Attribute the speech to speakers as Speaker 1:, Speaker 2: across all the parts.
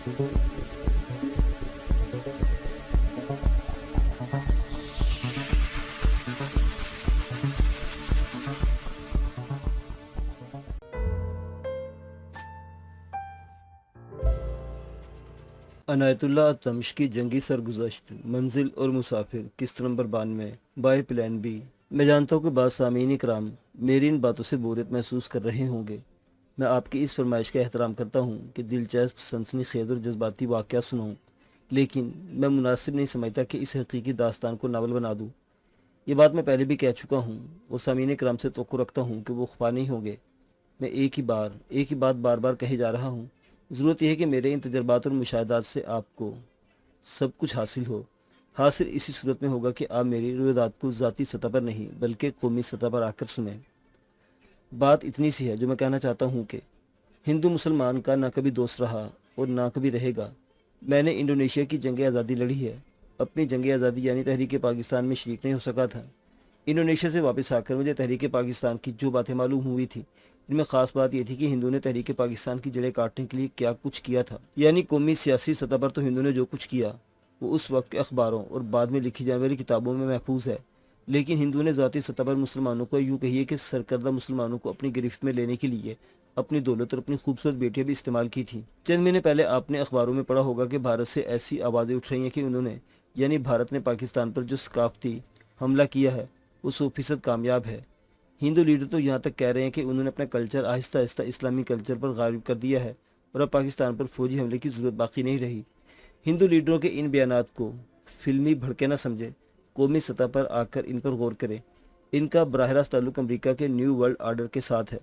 Speaker 1: अनायतुल्लाह तमश्की जंगी सरगुज़श्त मंजिल और मुसाफिर किस्त नंबर 92 बाय प्लान बी। मैं जानता हूँ कि बाद सामीन इकराम मेरी इन बातों से बोरियत महसूस कर रहे होंगे। मैं आपकी इस फरमाइश का एहतराम करता हूँ कि दिलचस्प सनसनीखेज़ और जज्बाती वाक़या सुनाऊँ, लेकिन मैं मुनासिब नहीं समझता कि इस हकीकी दास्तान को नावल बना दूँ। ये बात मैं पहले भी कह चुका हूँ और सामीन इकराम से तवक्कुओ रखता हूँ कि वो खफा नहीं होंगे। मैं एक ही बात बार बार कहे जा रहा हूँ। ज़रूरत यह है कि मेरे इन तजर्बात और मुशाहदात से आपको सब कुछ हासिल हो। हासिल इसी सूरत में होगा कि आप मेरी रुवायात को ज़ाती सतह पर नहीं बल्कि कौमी सतह पर आकर सुनें। बात इतनी सी है जो मैं कहना चाहता हूँ कि हिंदू मुसलमान का ना कभी दोस्त रहा और ना कभी रहेगा। मैंने इंडोनेशिया की जंग आज़ादी लड़ी है। अपनी जंग आज़ादी यानी तहरीक पाकिस्तान में शरीक नहीं हो सका था। इंडोनेशिया से वापस आकर मुझे तहरीक पाकिस्तान की जो बातें मालूम हुई थी, इनमें ख़ास बात यह थी कि हिंदू ने तहरीक पाकिस्तान की जड़ें काटने के लिए क्या कुछ किया था। यानी कौमी सियासी सतह पर तो हिंदू ने जो कुछ किया वो उस वक्त के अखबारों और बाद में लिखी जाने वाली किताबों में महफूज है, लेकिन हिंदू ने ज़ाती सतह पर मुसलमानों को यूँ कहिए कि सरकर्दा मुसलमानों को अपनी गिरफ्त में लेने के लिए अपनी दौलत और अपनी खूबसूरत बेटियां भी इस्तेमाल की थी। चंद महीने पहले आपने अखबारों में पढ़ा होगा कि भारत से ऐसी आवाज़ें उठ रही हैं कि उन्होंने यानी भारत ने पाकिस्तान पर जो सकाफती हमला किया है वो 100% कामयाब है। हिंदू लीडर तो यहाँ तक कह रहे हैं कि उन्होंने अपना कल्चर आहिस्ता आहिस्ता इस्लामी कल्चर पर गालिब कर दिया है और अब पाकिस्तान पर फौजी हमले की ज़रूरत बाकी नहीं रही। हिंदू लीडरों के इन बयानात को फिल्मी भड़के न समझे, कौमी सतह पर आकर इन पर गौर करें। इनका बराह रास्त ताल्लुक अमरीका के न्यू वर्ल्ड आर्डर के साथ है।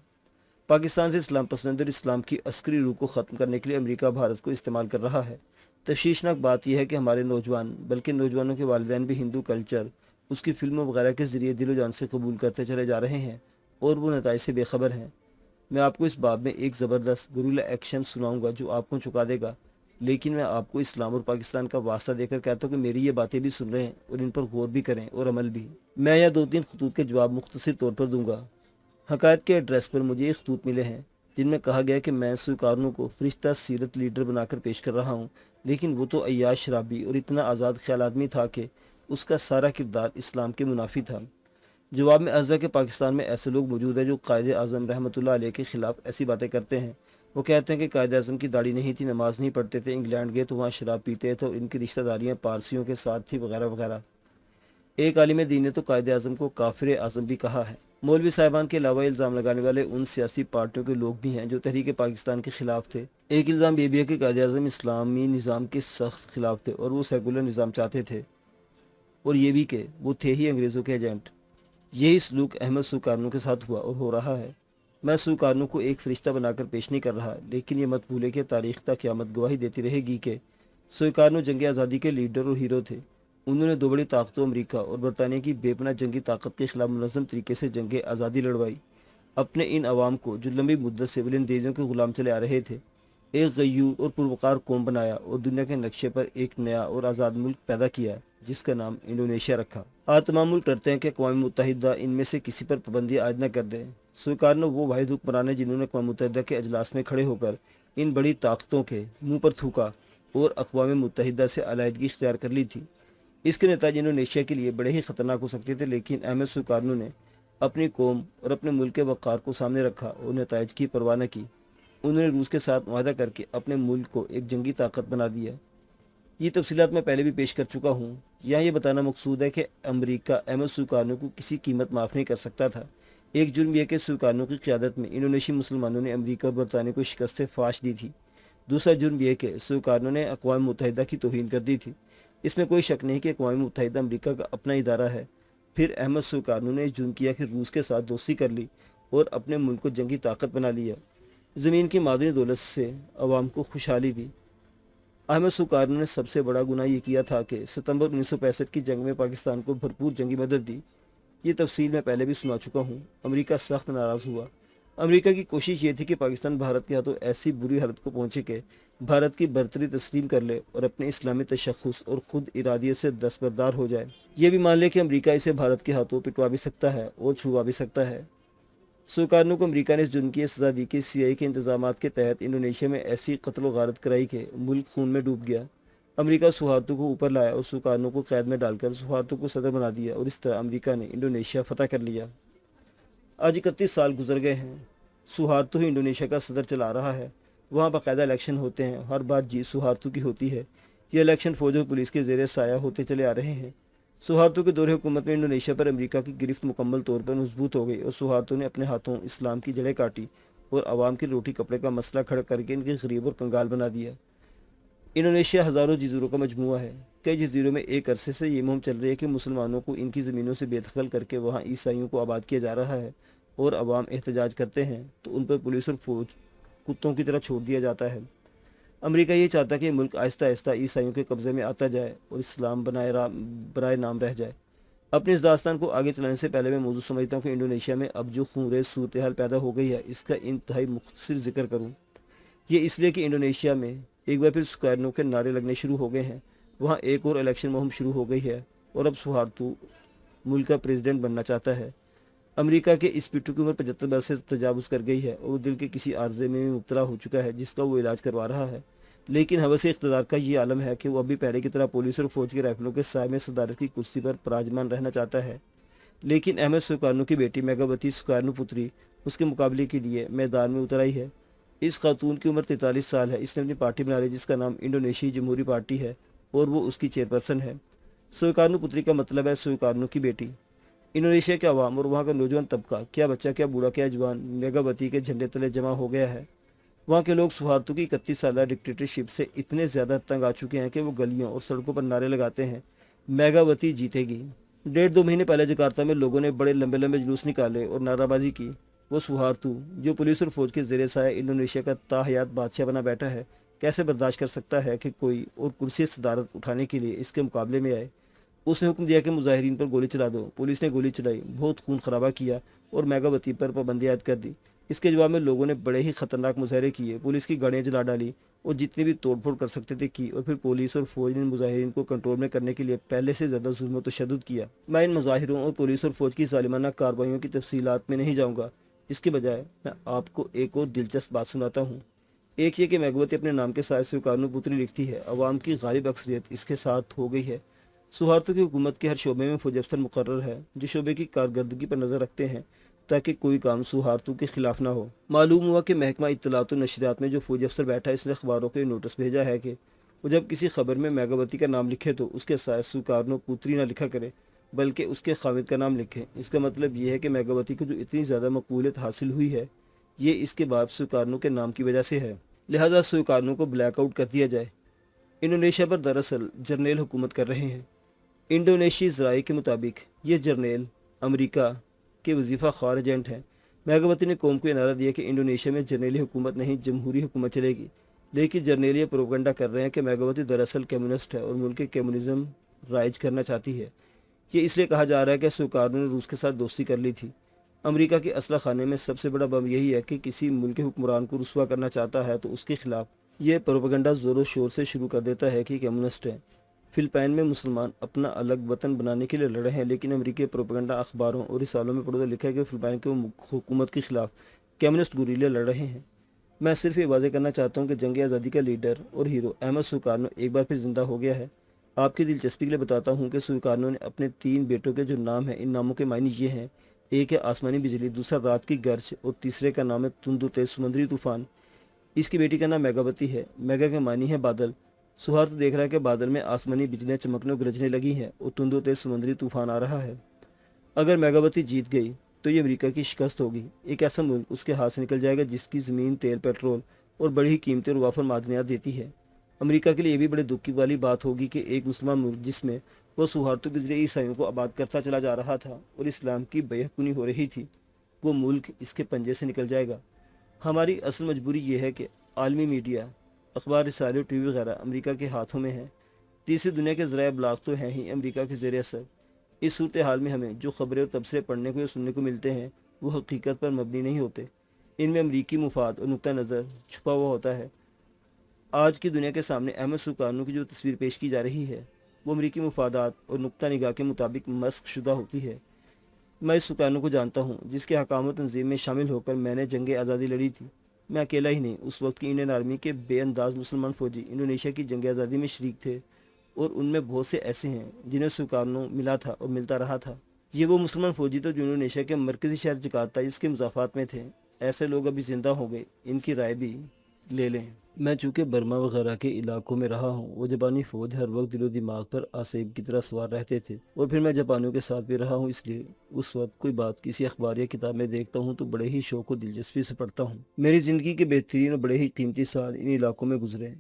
Speaker 1: पाकिस्तान से इस्लाम पसंद और इस्लाम की अस्करी रूह को ख़त्म करने के लिए अमरीका भारत को इस्तेमाल कर रहा है। तशवीशनाक बात यह है कि हमारे नौजवान बल्कि नौजवानों के वालिदैन भी हिंदू कल्चर उसकी फिल्मों वगैरह के ज़रिए दिलो जान से कबूल करते चले जा रहे हैं और वो नताइज से बेखबर हैं। मैं आपको इस बाब में एक ज़बरदस्त गुरिल्ला एक्शन सुनाऊंगा जो आपको चुका देगा, लेकिन मैं आपको इस्लाम और पाकिस्तान का वास्ता देकर कहता हूँ कि मेरी ये बातें भी सुन रहे हैं और इन पर गौर भी करें और अमल भी। मैं यह 2-3 खतूत के जवाब मुख्तसर तौर पर दूंगा। हकायत के एड्रेस पर मुझे ये खतूत मिले हैं जिनमें कहा गया कि मैं सुकारनों को फरिश्ता सीरत लीडर बनाकर पेश कर रहा हूँ, लेकिन वो तो अय्याश शराबी और इतना आज़ाद ख्याल आदमी था कि उसका सारा किरदार इस्लाम के मुनाफी था। जवाब में अर्ज़ा के पाकिस्तान में ऐसे लोग मौजूद हैं जो कायदे आज़म रहमतुल्लाह अलैह के ख़िलाफ़ ऐसी बातें करते हैं। वो कहते हैं कि कायदे आज़म की दाढ़ी नहीं थी, नमाज नहीं पढ़ते थे, इंग्लैंड गए तो वहाँ शराब पीते थे और इनकी रिश्तेदारियाँ पारसियों के साथ थी वगैरह वगैरह। एक आलिम दीन ने तो कायदे आज़म को काफिर आज़म भी कहा है। मौलवी साहिबान के अलावा इल्ज़ाम लगाने वाले उन सियासी पार्टियों के लोग भी हैं जो तहरीक पाकिस्तान के ख़िलाफ़ थे। एक इल्ज़ाम ये भी है कि कायदे आज़म इस्लामी निज़ाम के सख्त ख़िलाफ़ थे और वो सेकुलर निज़ाम चाहते थे, और ये भी कि वो थे ही अंग्रेज़ों के एजेंट। यही सलूक अहमद सुकारनू के साथ हुआ और हो रहा है। मैं सुकारनू को एक फरिश्ता बनाकर पेश नहीं कर रहा, लेकिन ये मत भूले कि तारीख़ तक क़यामत गवाही देती रहेगी कि सुकारनू जंग आज़ादी के लीडर और हीरो थे। उन्होंने दो बड़ी ताकतों अमरीका और बरतानिया की बेपनाह जंगी ताकत के खिलाफ मुनज़्ज़म तरीके से जंग आज़ादी लड़वाई। अपने इन अवाम को जो लंबी मुद्दत से वलंदेज़ों के ग़ुलाम चले आ रहे थे, एक गयूर और पुरवकार कौम बनाया और दुनिया के नक्शे पर एक नया और आज़ाद मुल्क पैदा किया जिसका नाम इंडोनेशिया रखा। आज तमाम मुल्क करते हैं कि अक़वाम मुत्तहिदा इनमें से किसी पर पाबंदी आयद न कर दें। सुकारनो वो वाहिद हुक्मरान जिन्होंने अक़वाम मुत्तहिदा के अजलास में खड़े होकर इन बड़ी ताकतों के मुँह पर थूका और अक़वाम मुत्तहिदा से अलाइदगी इख्तियार कर ली थी। इसके नतीजे इंडोनेशिया के लिए बड़े ही ख़तरनाक हो सकते थे, लेकिन अहमद सुकारनो ने अपनी कौम और अपने मुल्क के वक़ार को सामने रखा और नताइज की परवाह न की। उन्होंने रूस के साथ मुआहदा करके अपने मुल्क को एक जंगी ताकत बना दिया। ये तफसीलात मैं पहले भी पेश कर चुका हूँ। यहाँ ये बताना मकसूद है कि अमरीका अहमद सुकारनो को किसी कीमत माफ़ नहीं कर सकता था। एक जुर्म यह कि सुकारनो की क़यादत में इंडोनेशियाई मुसलमानों ने अमरीका और बरतानिया को शिकस्त फाश दी थी। दूसरा जुर्म यह कि सुकारनो ने अक़वाम मुत्तहिदा की तौहीन कर दी थी। इसमें कोई शक नहीं कि अक़वाम मुत्तहिदा अमरीका का अपना इदारा है। फिर अहमद सुकारनो ने जुर्म किया कि रूस के साथ दोस्ती कर ली और अपने मुल्क को जंगी ताकत बना लिया। ज़मीन की मादनी दौलत से अवाम को खुशहाली दी। अहमद सुकारनो ने सबसे बड़ा गुनाह ये किया था कि सितंबर 1965 की जंग में पाकिस्तान को भरपूर जंगी मदद दी। ये तफसील मैं पहले भी सुना चुका हूँ। अमरीका सख्त नाराज़ हुआ। अमरीका की कोशिश ये थी कि पाकिस्तान भारत के हाथों ऐसी बुरी हालत को पहुँचे कि भारत की बर्तरी तस्लीम कर ले और अपने इस्लामी तशख़्ख़ुस और ख़ुद इरादियत से दस्तबरदार हो जाए। ये भी मान ले कि अमरीका इसे भारत के हाथों पिटवा भी सकता है और छुड़वा भी सकता है। सुकारनों को अमेरिका ने इस जुर्म की सज़ा दी कि सीआईए के इंतजामात के तहत इंडोनेशिया में ऐसी कत्ल व गारत कराई कि मुल्क खून में डूब गया। अमेरिका सुहार्तो को ऊपर लाया और सुकारनों को कैद में डालकर सुहार्तो को सदर बना दिया और इस तरह अमेरिका ने इंडोनेशिया फतह कर लिया। आज 31 साल गुजर गए हैं। सुहार्तो ही इंडोनेशिया का सदर चला रहा है। वहाँ बाकायदा इलेक्शन होते हैं, हर बात जीत सुहार्तो की होती है। ये इलेक्शन फौज और पुलिस के जेर साया होते चले आ रहे हैं। सुहार्तो के दौरे हुकूमत में इंडोनेशिया पर अमेरिका की गिरफ्त मुकम्मल तौर पर मजबूत हो गई और सुहार्तो ने अपने हाथों इस्लाम की जड़ें काटी और आवाम की रोटी कपड़े का मसला खड़ा करके इनके गरीब और कंगाल बना दिया। इंडोनेशिया हज़ारों जजीरों का मजमूआ है। कई जजीरों में एक अरसे से ये मुहिम चल रही है कि मुसलमानों को इनकी ज़मीनों से बेदखल करके वहाँ ईसाइयों को आबाद किया जा रहा है और अवाम एहतजाज करते हैं तो उन पर पुलिस और फौज कुत्तों की तरह छोड़ दिया जाता है। अमेरिका ये चाहता है कि मुल्क आहिस्ता आहिस्ता ईसाइयों के कब्ज़े में आता जाए और इस्लाम बराए नाम रह जाए। अपनी इस दास्तान को आगे चलाने से पहले मैं मौजूद समझता हूँ कि इंडोनेशिया में अब जो खूनरेज़ सूरत हाल पैदा हो गई है इसका इंतहाई मुख्तसर जिक्र करूँ। ये इसलिए कि इंडोनेशिया में एक बार फिर स्क्वायरनों के नारे लगने शुरू हो गए हैं। वहाँ एक और इलेक्शन मुहिम शुरू हो गई है और अब सुहार्तो मुल्क का प्रेसिडेंट बनना चाहता है। अमेरिका के इस पिट्ठू की उम्र 75 से तजावुज़ कर गई है और वो दिल के किसी आर्जे में भी मुब्तला हो चुका है जिसका वो इलाज करवा रहा है। लेकिन हवस इक़्तिदार का ये आलम है कि वो अभी पहले की तरह पुलिस और फौज के राइफलों के साय में सदारत की कुर्सी पर पराजमान रहना चाहता है। लेकिन अहमद सुकारनो की बेटी मेघावती सुकारनो पुत्री उसके मुकाबले के लिए मैदान में उतर आई है। इस खातून की उम्र 43 साल है। इसने अपनी पार्टी बना ली जिसका नाम इंडोनेशियाई जमहूरी पार्टी है और वो उसकी चेयरपर्सन है। सुकारनो पुत्री का मतलब है सुकारनो की बेटी। इंडोनेशिया के अवाम और वहाँ का नौजवान तबका, क्या बच्चा क्या बूढ़ा क्या जवान, मेघावती के झंडे तले जमा हो गया है। वहाँ के लोग सुहार्तो की 31 साल डिक्टेटरशिप से इतने ज़्यादा तंग आ चुके हैं कि वो गलियों और सड़कों पर नारे लगाते हैं, मेघावती जीतेगी। 1.5-2 महीने पहले जकार्ता में लोगों ने बड़े लंबे लंबे जुलूस निकाले और नाराबाजी की। वो सुहार्तो जो पुलिस और फौज के जेर साया इंडोनेशिया का ताहयात बादशाह बना बैठा है, कैसे बर्दाश्त कर सकता है कि कोई और कुर्सी सदारत उठाने के लिए इसके मुकाबले में आए। उसने हुक्म दिया कि मुजाहिरीन पर गोली चला दो। पुलिस ने गोली चलाई, बहुत खून खराबा किया और मेघावती पर पाबंदी आयद कर दी। इसके जवाब में लोगों ने बड़े ही खतरनाक मुजाहरे किए, पुलिस की गाड़ियाँ जला डाली और जितनी भी तोड़फोड़ कर सकते थे की और फिर पुलिस और फौज ने मुजाहिरीन को कंट्रोल में करने के लिए पहले से ज़्यादा जुल्म व तशद्दुद किया। मैं इन मुजाहिरों और पुलिस और फौज की ज़ालिमाना कार्रवाइयों की तफसीलात में नहीं जाऊँगा। इसके बजाय मैं आपको एक और दिलचस्प बात सुनाता हूँ। एक ये कि मेघावती अपने नाम के साथ सुकारनो पुत्री लिखती है। अवाम की गालिब अक्सरियत इसके साथ हो गई है। सुहार्तो की हुकूमत के हर शोबे में फौजी अफसर मुकर्रर है जो शोबे की कारकर्दगी पर नज़र रखते हैं ताकि कोई काम सुहार्तो के खिलाफ ना हो। मालूम हुआ कि महकमा इत्तलात व नशरियात में जो फौजी अफसर बैठा है इसने अखबारों को नोटिस भेजा है कि वो जब किसी खबर में मेघावती का नाम लिखे तो उसके साथ सुकारनो पुत्री ना लिखा करे बल्कि उसके खामिद का नाम लिखे। इसका मतलब ये है कि मेघावती को जो इतनी ज़्यादा मकबूलियत हासिल हुई है ये इसके बाप सुकारनो के नाम की वजह से है, लिहाजा सुकारनो को ब्लैकआउट कर दिया जाए। इंडोनेशिया पर दरअसल जर्नैल हुकूमत कर रहे हैं। इंडोनेशियाई ज़राए के मुताबिक ये जर्नैल अमेरिका के वजीफ़ा ख्वार एजेंट हैं। मेघावती ने कौम को ये नारा दिया कि इंडोनेशिया में जर्नैली हुकूमत नहीं जमहूरी हुकूमत चलेगी, लेकिन जर्नैल ये प्रोपेगेंडा कर रहे हैं कि मेघावती दरअसल कम्युनिस्ट है और मुल्क के कम्युनिज़म राइज करना चाहती है। ये इसलिए कहा जा रहा है कि सुकारनो ने रूस के साथ दोस्ती कर ली थी। अमेरिका के असला खाने में सबसे बड़ा बम यही है कि किसी मुल्क के हुक्मरान को रुस्वा करना चाहता है तो उसके खिलाफ ये प्रोपेगेंडा ज़ोरों शोर से शुरू कर देता है कि कम्युनिस्ट है। फिलिपाइन में मुसलमान अपना अलग वतन बनाने के लिए लड़े हैं, लेकिन अमेरिकी प्रोपेगेंडा अखबारों और रिसालों में पढ़ो तो लिखा है कि फिलिपाइन के हुकूमत के खिलाफ कम्युनिस्ट गुरीले लड़ रहे हैं। मैं सिर्फ ये वाज़ेह करना चाहता हूँ कि जंग आज़ादी का लीडर और हीरो अहमद सुकारनो एक बार फिर जिंदा हो गया है। आपकी दिलचस्पी के लिए बताता हूँ कि सुकारनो ने अपने 3 बेटों के जो नाम हैं, इन नामों के मायने ये हैं, एक है आसमानी बिजली, दूसरा रात की गर्ज और तीसरे का नाम है तुंदु तेज समुद्री तूफान। इसकी बेटी का नाम मेघावती है। मेघा के मानी है बादल। सुहार्तो देख रहा है कि बादल में आसमानी बिजलियां चमकने और गरजने लगी हैं और तुंदो तेज समुद्री तूफान आ रहा है। अगर मेघावती जीत गई तो ये अमेरिका की शिकस्त होगी। एक ऐसा मुल्क उसके हाथ से निकल जाएगा जिसकी ज़मीन तेल पेट्रोल और बड़ी ही कीमती और वाफर मादनियात देती है। अमेरिका के लिए ये भी बड़े दुख की वाली बात होगी कि एक मुसलमान मुल्क जिसमें वह सुहार्तो के जरिए ईसाइयों को आबाद करता चला जा रहा था और इस्लाम की बेहकुनी हो रही थी, वो मुल्क इसके पंजे से निकल जाएगा। हमारी असल मजबूरी ये है कि आलमी मीडिया, अखबार, रिसाले, टीवी वगैरह अमेरिका के हाथों में है। तीसरी दुनिया के ज़राए अबलाग तो हैं ही अमेरिका के ज़ेर असर। इस सूरत हाल में हमें जो खबरें और तबसरे पढ़ने को या सुनने को मिलते हैं वो हकीकत पर मबनी नहीं होते। इनमें अमरीकी मुफाद और नुक्ता नज़र छुपा हुआ होता है। आज की दुनिया के सामने अहमद सुकारनो की जो तस्वीर पेश की जा रही है वो अमरीकी मुफादात और नुक्ता निगाह के मुताबिक मस्क शुदा होती है। मैं इस सुकरानों को जानता हूँ जिसके हकाम और तंजीम में शामिल होकर मैंने जंग आज़ादी लड़ी थी। मैं अकेला ही नहीं, उस वक्त की इंडियन आर्मी के बेअंदाज मुसलमान फौजी इंडोनेशिया की जंग आज़ादी में शरीक थे, और उनमें बहुत से ऐसे हैं जिन्हें सुकरानों मिला था और मिलता रहा था। ये वो मुसलमान फौजी तो जो इंडोनेशिया के मरकजी शहर जकार्ता इसके मुजाफात में थे। ऐसे लोग अभी जिंदा हो गए, इनकी राय भी ले लें। मैं चूंकि बर्मा वगैरह के इलाकों में रहा हूँ, वो जापानी फौज हर वक्त दिलो दिमाग पर आसेब की तरह सवार रहते थे, और फिर मैं जापानियों के साथ भी रहा हूँ, इसलिए उस वक्त कोई बात किसी अखबार या किताब में देखता हूँ तो बड़े ही शौक और दिलचस्पी से पढ़ता हूँ। मेरी जिंदगी के बेहतरीन और बड़े ही कीमती साल इन इलाकों में गुजरे।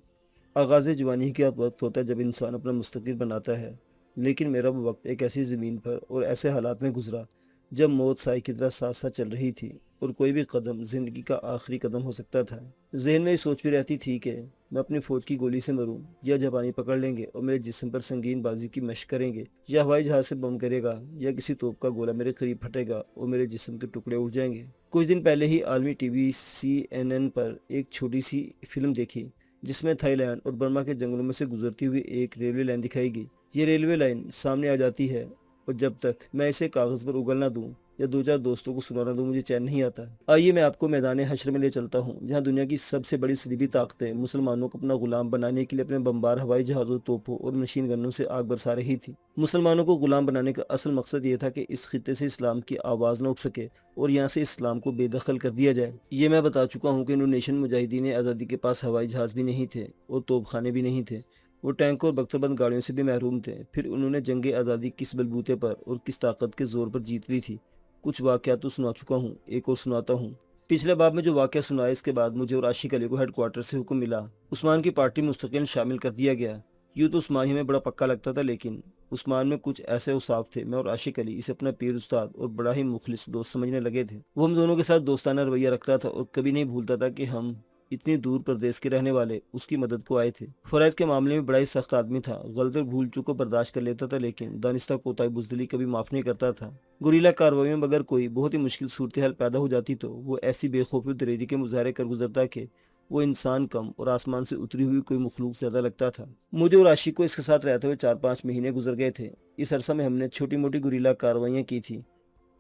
Speaker 1: आगाज़ जवानी का वक्त होता है जब इंसान अपना मुस्तकबिल बनाता है, लेकिन मेरा वो वक्त एक ऐसी ज़मीन पर और ऐसे हालात में गुजरा जब मौत साए की तरह साथ साथ चल रही थी, और कोई भी कदम ज़िंदगी का आखिरी कदम हो सकता था। जहन में ये सोच भी रहती थी कि मैं अपनी फ़ौज की गोली से मरूं, या जापानी पकड़ लेंगे और मेरे जिस्म पर संगीन बाजी की मशक करेंगे, या हवाई जहाज़ से बम करेगा, या किसी तोप का गोला मेरे करीब फटेगा और मेरे जिस्म के टुकड़े उड़ जाएंगे। कुछ दिन पहले ही आलमी टीवी CNN पर एक छोटी सी फिल्म देखी जिसमें थाईलैंड और बर्मा के जंगलों में से गुजरती हुई एक रेलवे लाइन दिखाई गई। ये रेलवे लाइन सामने आ जाती है, और जब तक मैं इसे कागज़ पर उगलना दूं या दो चार दोस्तों को सुनाना दूं, मुझे चैन नहीं आता। आइए मैं आपको मैदान हश्र में ले चलता हूं, जहां दुनिया की सबसे बड़ी सलीबी ताकतें मुसलमानों को अपना गुलाम बनाने के लिए अपने बमबार हवाई जहाज़ों, तोपों और मशीन गनों से आग बरसा रही थी। मुसलमानों को गुलाम बनाने का असल मकसद ये था कि इस खित्ते से इस्लाम की आवाज़ न उठ सके और यहाँ से इस्लाम को बेदखल कर दिया जाए। ये मैं बता चुका हूँ कि इंडोनेशियन मुजाहिदीन आज़ादी के पास हवाई जहाज़ भी नहीं थे और तोपखाने भी नहीं थे। वो टैंकों और बख्तरबंद गाड़ियों से भी महरूम थे। फिर उन्होंने जंग आज़ादी किस बलबूते पर और किस ताकत के जोर पर जीत ली थी। कुछ वाक़या तो सुना चुका हूँ, एक और सुनाता हूँ। पिछले बाब में जो वाक़या सुनाया, इसके बाद मुझे और आशिक अली को हेडक्वार्टर से हुक्म मिला, उस्मान की पार्टी मुस्तकिल शामिल कर दिया गया। यूँ तो उस्मान ही हमें बड़ा पक्का लगता था, लेकिन उस्मान में कुछ ऐसे औसाफ थे, मैं और आशिक अली इसे अपना पीर उस्ताद और बड़ा ही मुखलिस दोस्त समझने लगे थे। वो हम दोनों के साथ दोस्ताना रवैया रखता था और कभी नहीं भूलता था कि हम इतनी दूर प्रदेश के रहने वाले उसकी मदद को आए थे। फरैज के मामले में बड़ा ही सख्त आदमी था, गलती और भूल चूक को बर्दाश्त कर लेता था, लेकिन दानिस्ता कोताही बुजदिली कभी माफ नहीं करता था। गुरीला कार्रवाई में अगर कोई बहुत ही मुश्किल सूरत हाल पैदा हो जाती तो वो ऐसी बेखौफी और दलेरी के मुजाहरे कर गुजरता कि वो इंसान कम और आसमान से उतरी हुई कोई मखलूक ज्यादा लगता था। मुझे और आशिक को इसके साथ रहते हुए 4-5 महीने गुजर गए थे। इस अरसा में हमने छोटी मोटी गुरीला कार्रवाइयाँ की थी।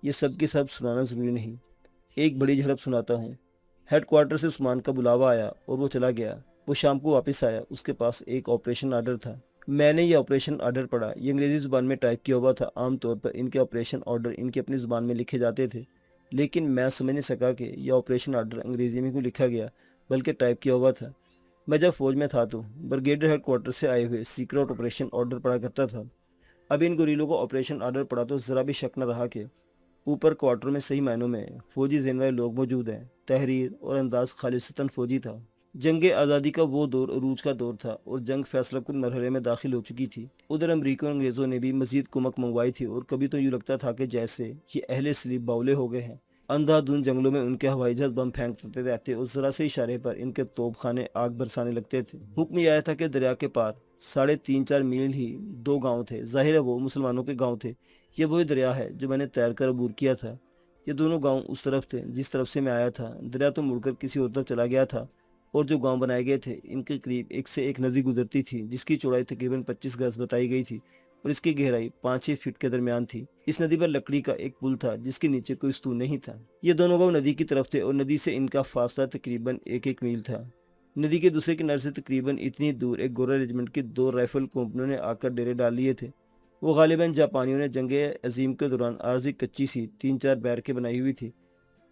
Speaker 1: ये सब के सब सुनाना जरूरी नहीं, एक बड़ी झड़प सुनाता हूँ। हेडक्वार्टर से उस्मान का बुलावा आया और वो चला गया। वो शाम को वापस आया, उसके पास एक ऑपरेशन ऑर्डर था। मैंने ये ऑपरेशन ऑर्डर पढ़ा। ये अंग्रेजी जुबान में टाइप किया हुआ था। आमतौर पर इनके ऑपरेशन ऑर्डर इनकी अपनी जुबान में लिखे जाते थे, लेकिन मैं समझ नहीं सका कि यह ऑपरेशन ऑर्डर अंग्रेजी में क्यों लिखा गया, बल्कि टाइप किया हुआ था। मैं जब फौज में था तो ब्रिगेडियर हेडक्वार्टर से आए हुए सीक्रेट ऑपरेशन ऑर्डर पढ़ा करता था। अब इन गुरीलों को ऑपरेशन ऑर्डर पढ़ा तो जरा भी शक न रहा कि ऊपर क्वार्टर में सही मायनों में फौजी ज़हन वाले लोग मौजूद हैं। तहरीर और अंदाज खालिसतन फौजी था। जंग आज़ादी का वो दौर अरूज का दौर था और जंग फैसलाकुन मरहले में दाखिल हो चुकी थी। उधर अमरीकी और अंग्रेज़ों ने भी मजीद कुमक मंगवाई थी, और कभी तो यूँ लगता था कि जैसे ये अहले सलीब बावले हो गए हैं। अंधाधुंध जंगलों में उनके हवाई जहाज बम फेंकते रहते और जरा से इशारे पर इनके तोपखाने आग बरसाने लगते थे। हुक्म यह आया था कि दरिया के पार 3.5-4 मील ही 2 गांव थे। जाहिर है वो मुसलमानों के गांव थे। ये वही दरिया है जो मैंने तैर कर अबूर किया था। ये दोनों गांव उस तरफ थे जिस तरफ से मैं आया था। दरिया तो मुड़कर किसी और तरफ चला गया था, और जो गांव बनाए गए थे इनके करीब एक से एक नदी गुजरती थी, जिसकी चौड़ाई तकरीबन 25 गज बताई गई थी और इसकी गहराई 5-6 फीट के दरमियान थी। इस नदी पर लकड़ी का एक पुल था जिसके नीचे कोई स्तून नहीं था। ये दोनों गांव नदी की तरफ थे और नदी से इनका फासला तकरीबन 1-1 मील था। नदी के दूसरे किनारे से तकरीबन इतनी दूर एक गोरा रेजिमेंट की 2 राइफल कंपनियों ने आकर डेरे डाल लिए थे। वो गालिबन जापानियों ने जंग अजीम के दौरान आरजी कच्ची सी 3-4 बैरकें बनाई हुई थी।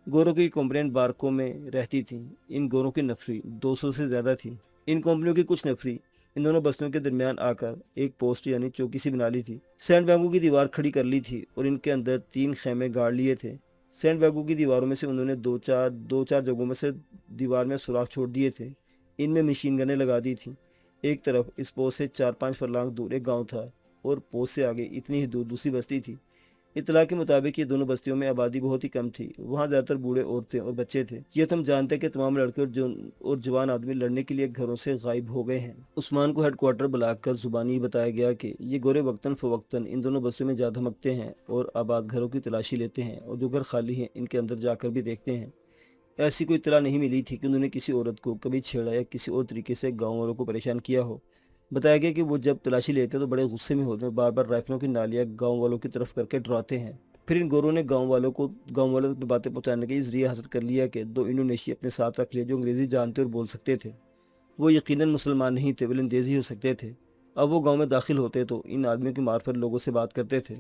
Speaker 1: गोरों की कंपनियां बारकों में रहती थीं। इन गोरों की नफरी 200 से ज्यादा थी। इन कंपनियों की कुछ नफरी इन दोनों बस्तियों के दरमियान आकर एक पोस्ट यानी चौकी सी बना ली थी। सैंड बैगों की दीवार खड़ी कर ली थी और इनके अंदर 3 खेमे गाड़ लिए थे। सैंड बैगों की दीवारों में से उन्होंने दो चार जगहों में से दीवार में सुराख छोड़ दिए थे। इनमें मशीन गनें लगा दी थी। एक तरफ इस पोस्ट से 4-5 फरलांग दूर एक गांव था और पोस्ट से आगे इतनी ही दूर दूसरी बस्ती थी। इतला के मुताबिक ये दोनों बस्तियों में आबादी बहुत ही कम थी। वहाँ ज्यादातर बूढ़े औरतें और बच्चे थे। ये तो हम जानते हैं कि तमाम लड़के और जवान आदमी लड़ने के लिए घरों से गायब हो गए हैं। उस्मान को हेडक्वार्टर बुलाकर जुबानी बताया गया कि ये गोरे वक्तन फवक्तन इन दोनों बस्तियों में जा धमकते हैं और आबाद घरों की तलाशी लेते हैं, और जो घर खाली हैं इनके अंदर जाकर भी देखते हैं। ऐसी कोई इत्तला नहीं मिली थी कि उन्होंने किसी औरत को कभी छेड़ा या किसी और तरीके से गाँव वालों को परेशान किया हो। बताया गया कि वो जब तलाशी लेते तो बड़े गुस्से में होते हैं, बार बार राइफलों की नालियां गांव वालों की तरफ करके डराते हैं। फिर इन गोरों ने गांव वालों तक बातें पहुंचाने के जरिए हासिल कर लिया कि 2 इंडोनेशिया अपने साथ रख लिए जो अंग्रेजी जानते और बोल सकते थे। वो यकीनन मुसलमान नहीं थे, वलंदेजी हो सकते थे। अब वो गांव में दाखिल होते तो इन आदमियों की मार्फत लोगों से बात करते थे।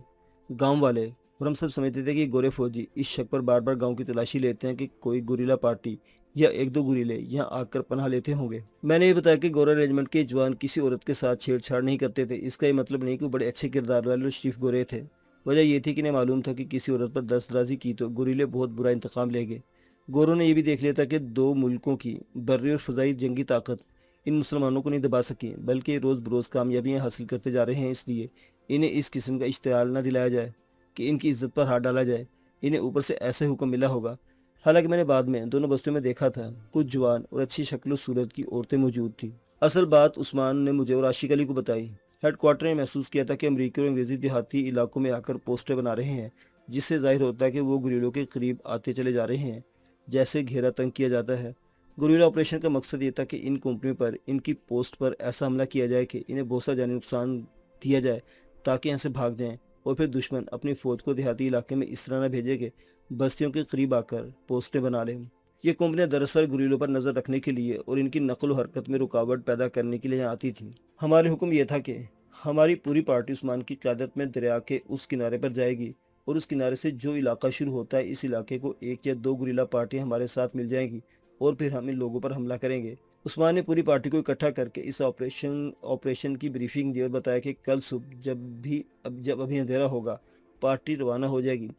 Speaker 1: गांव वाले और हम सब समझते थे कि गोरे फौजी इस शक पर बार बार गांव की तलाशी लेते हैं कि कोई गुरीला पार्टी या 1-2 गुरीले यहाँ आकर पनाह लेते होंगे। मैंने ये बताया कि गोरा रेजिमेंट के जवान किसी औरत के साथ छेड़छाड़ नहीं करते थे। इसका ये मतलब नहीं कि वो बड़े अच्छे किरदार वाले और शरीफ गोरे थे। वजह यह थी कि इन्हें मालूम था कि किसी औरत पर दस्तराजी की तो गुरीले बहुत बुरा इंतकाम लेंगे। गोरों ने यह भी देख लिया था कि 2 मुल्कों की बर्री और फजाई जंगी ताकत इन मुसलमानों को नहीं दबा सकी, बल्कि रोज़ बरोज़ कामयाबियां हासिल करते जा रहे हैं। इसलिए इन्हें इस किस्म का इश्तियाल न दिलाया जाए कि इनकी इज्जत पर हाथ डाला जाए। इन्हें ऊपर से ऐसे हुक्म मिला होगा। हालांकि मैंने बाद में दोनों बस्तियों में देखा था, कुछ जवान और अच्छी शक्ल सूरत की औरतें मौजूद थी। असल बात उस्मान ने मुझे और आशिक अली को बताई। हेडक्वार्टर ने महसूस किया था कि अमरीकी और अंग्रेजी देहाती इलाकों में आकर पोस्टें बना रहे हैं, जिससे जाहिर होता है कि वो गुरीलों के करीब आते चले जा रहे हैं। जैसे घेरा तंग किया जाता है। गुरीला ऑपरेशन का मकसद ये था कि इन कंपनियों पर, इनकी पोस्ट पर ऐसा हमला किया जाए कि इन्हें बहुत सा जानी नुकसान दिया जाए ताकि यहाँ से भाग जाएं, और फिर दुश्मन अपनी फौज को देहाती इलाके में इस तरह न भेजे कि बस्तियों के करीब आकर पोस्टें बना लें। ये कंपनियां दरअसल गुरीलों पर नज़र रखने के लिए और इनकी नकल हरकत में रुकावट पैदा करने के लिए यहाँ आती थी। हमारे हुक्म यह था कि हमारी पूरी पार्टी उस्मान की क़यादत में दरिया के उस किनारे पर जाएगी, और उस किनारे से जो इलाका शुरू होता है इस इलाके को 1 या 2 गुरीला पार्टी हमारे साथ मिल जाएंगी, और फिर हम इन लोगों पर हमला करेंगे। उस्मान ने पूरी पार्टी को इकट्ठा करके इस ऑपरेशन की ब्रीफिंग दी और बताया कि कल सुबह जब अभी अंधेरा होगा पार्टी रवाना हो जाएगी।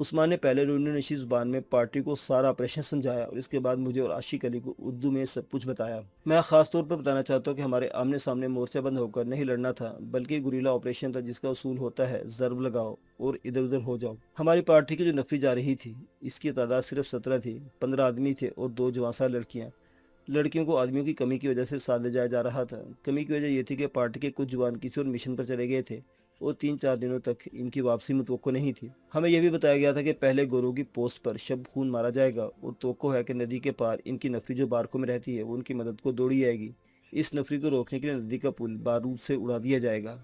Speaker 1: उस्मान ने पहले इंडोनेशियाई जुबान में पार्टी को सारा ऑपरेशन समझाया और इसके बाद मुझे और आशिक अली को उर्दू में सब कुछ बताया। मैं खास तौर पर बताना चाहता हूँ कि हमारे आमने सामने मोर्चा बंद होकर नहीं लड़ना था, बल्कि गुरीला ऑपरेशन था जिसका उसूल होता है ज़र्ब लगाओ और इधर उधर हो जाओ। हमारी पार्टी की जो नफरी जा रही थी इसकी तादाद सिर्फ 17 थी। 15 आदमी थे और 2 जवान लड़कियाँ। लड़कियों को आदमियों की कमी की वजह से साथ ले जाया जा रहा था। कमी की वजह यह थी कि पार्टी के कुछ जवान किसी और मिशन पर चले गए थे और 3-4 दिनों तक इनकी वापसी मुतवक्को नहीं थी। हमें यह भी बताया गया था कि पहले गोरों की पोस्ट पर शब खून मारा जाएगा और तवक्को है कि नदी के पार इनकी नफरी जो बारकों में रहती है वो उनकी मदद को दौड़ी आएगी। इस नफरी को रोकने के लिए नदी का पुल बारूद से उड़ा दिया जाएगा।